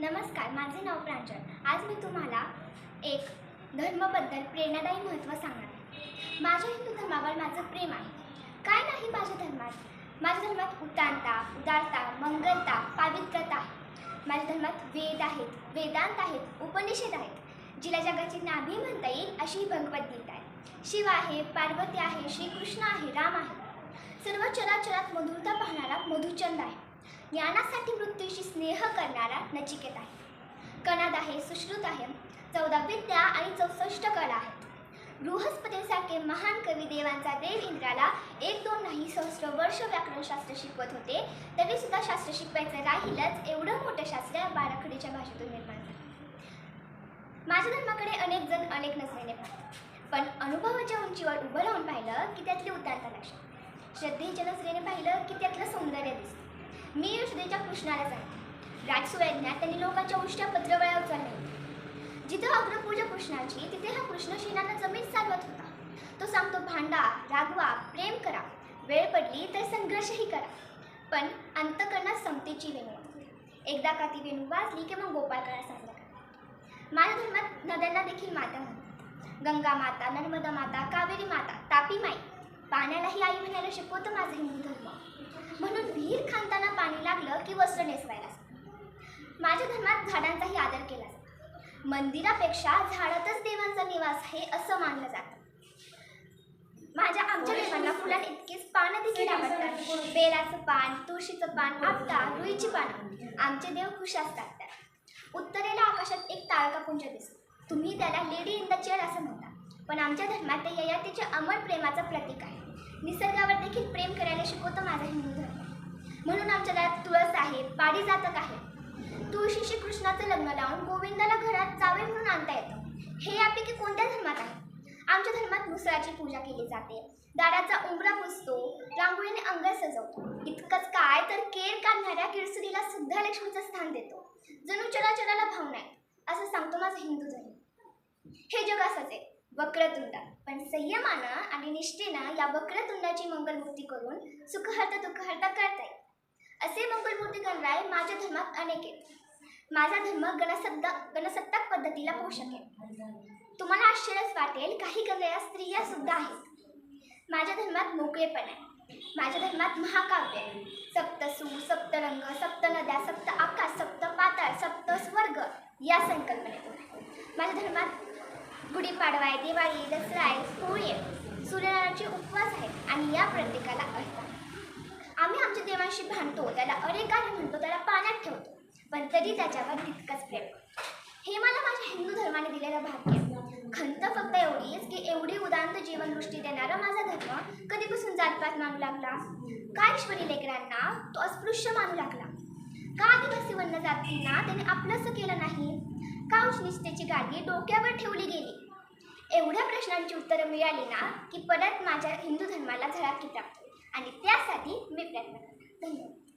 नमस्कार, माझे नाव प्रांजल। आज मी तुम्हाला एक धर्माबद्दल प्रेरणादायी महत्त्व सांगणार आहे। माझ्या हिंदू धर्मावर माझं प्रेम आहे। काय नाही माझ्या धर्मात? माझ्या धर्मात उदारता, मंगलता, पवित्रता आहे। माझ्या धर्मात वेद आहेत, वेदांत आहेत, उपनिषद आहेत, जिला जगाची नाभी म्हणता येईल अशी भगवद्गीता आहे। शिव आहे, पार्वती आहे, श्रीकृष्ण आहे, राम आहे। सर्व चराचरात मधुरता पाहणारा मधुचंद आहे। ज्ञानासाठी मृत्यूशी स्नेह करणारा नचिकेत आहे। कणाद आहे, सुश्रुत आहे, 14 विद्या आणि 64 कला आहेत। बृहस्पतीसारखे महान कवी देवांचा देव इंद्राला 1-2 नाही सहस्र वर्ष व्याकरणशास्त्र शिकवत होते, तरी सुद्धा शास्त्र शिकवायचं राहिलंच, एवढं मोठं शास्त्र बाराखडीच्या भाषेतून निर्माण झालं। माझ्या धर्माकडे अनेक जण अनेक नजरेने पाहतात, पण अनुभवाच्या उंचीवर उभं राहून पाहिलं की त्यातली उदारता लक्षात, श्रद्धेच्या नजरेने पाहिलं की त्यातलं सौंदर्य दिसतं। मी श्रद्धेच्या कृष्णालाच आहे। राजसुवैज्ञात त्यांनी लोकांच्या उष्ट्या पत्रवळ्या उचलल्या होत्या। जिथं अग्रपूजा कृष्णाची, तिथे हा कृष्ण शेणाला जमीन चालवत होता। तो सांगतो, भांडा, रागवा, प्रेम करा, वेळ पडली तर संघर्षही करा, पण अंतःकरणात समतेची वेणू वाजते। एकदा का ती वेणू वाजली की मग गोपाळकाळा साजरा करा। माझ्या धर्मात नद्यांना देखील माता म्हणतात। गंगा माता, नर्मदा माता, कावेरी माता, तापी माई, पाण्यालाही आई म्हणायला शिकवतं माझा हिंदू धर्म। म्हणून विहीर खांदताना पाणी लागलं की वस्त्र नेसवायला सांगतो। माझ्या धर्मात झाडांचाही आदर केला जातो। मंदिरापेक्षा झाडातच देवांचा निवास आहे असं मानलं जातं। आमच्या देवांना फुलांना इतकीच पानं देखील आवडतात। बेलाचं पान, तुळशीचं पान, आपटा, रुईची पानं, आमचे देव खुश असतात त्यात। उत्तरेला आकाशात एक तारकापुंज दिसतो, तुम्ही त्याला लेडी इन द चेअर असं म्हणता, पण आमच्या धर्मात ते ययातीच्या अमर प्रेमाचं प्रतीक आहे। निसर्गावर देखील प्रेम करायला शिकवतो माझा हिंदू धर्म। म्हणून आमच्या घरात तुळस आहे, पारिजातक आहे। तुळशीशी कृष्णाचं लग्न लावून गोविंदाला घरात जावे म्हणून आणता येतं। हे यापैकी कोणत्या धर्मात आहे? आमच्या धर्मात मुसळाची पूजा केली जाते, दाराचा उंबरा पुसतो, रांगोळीने अंगण सजवतो। इतकंच काय तर केर काढणाऱ्या किरसुरीला सुद्धा लक्ष्मीचं स्थान देतो। जणू चराचराला भाव नाही असं सांगतो माझा हिंदू धर्म। हे जग असंच आहे, वक्रतुंड, पण संयमानं आणि निष्ठेनं या वक्रतुंडाची मंगलमूर्ती करून सुखहर्ता दुःखहर्ता करता येईल। असे मंगलमूर्ती करणारे माझ्या धर्मात अनेक आहेत। माझा धर्म गणसत्ताक पद्धतीला पोषक आहे। तुम्हाला आश्चर्यच वाटेल, काही गणया स्त्रिया सुद्धा आहेत। माझ्या धर्मात मोकळेपण आहे। माझ्या धर्मात महाकाव्य आहे। सप्तसू, सप्तरंग, सप्तनद्या, सप्त आकाश, सप्त पाताळ, सप्त स्वर्ग या संकल्पनेतून माझ्या धर्मात गुढीपाडवा आहे, दिवाळी, दसरा आहे, होळी आहे, सूर्यनारायणाचे उपवास आहेत आणि या प्रत्येकाला अर्थ आहे। आम्ही आमच्या देवांशी भांडतो, त्याला अरे काय म्हणतो, त्याला पाण्यात ठेवतो, पण तरी त्याच्यावर तितकंच प्रेम करतो। हे मला माझ्या हिंदू धर्माने दिलेलं भाग्य आहे। खंत फक्त एवढीच की एवढी उदांत जीवनदृष्टी देणारा माझा धर्म कधीपासून जातपात मानू लागला? का ईश्वरी लेकरांना तो अस्पृश्य मानू लागला? का आदिवासी वन्य जातींना त्याने आपलंसं केलं नाही? का उच्चनीचतेची गादी डोक्यावर ठेवली गेली? एवढ्या प्रश्नांची उत्तरं मिळाली ना की परत माझ्या हिंदू धर्माला झळाकी प्राप्त होईल, आणि त्यासाठी मी प्रयत्न करते। धन्यवाद।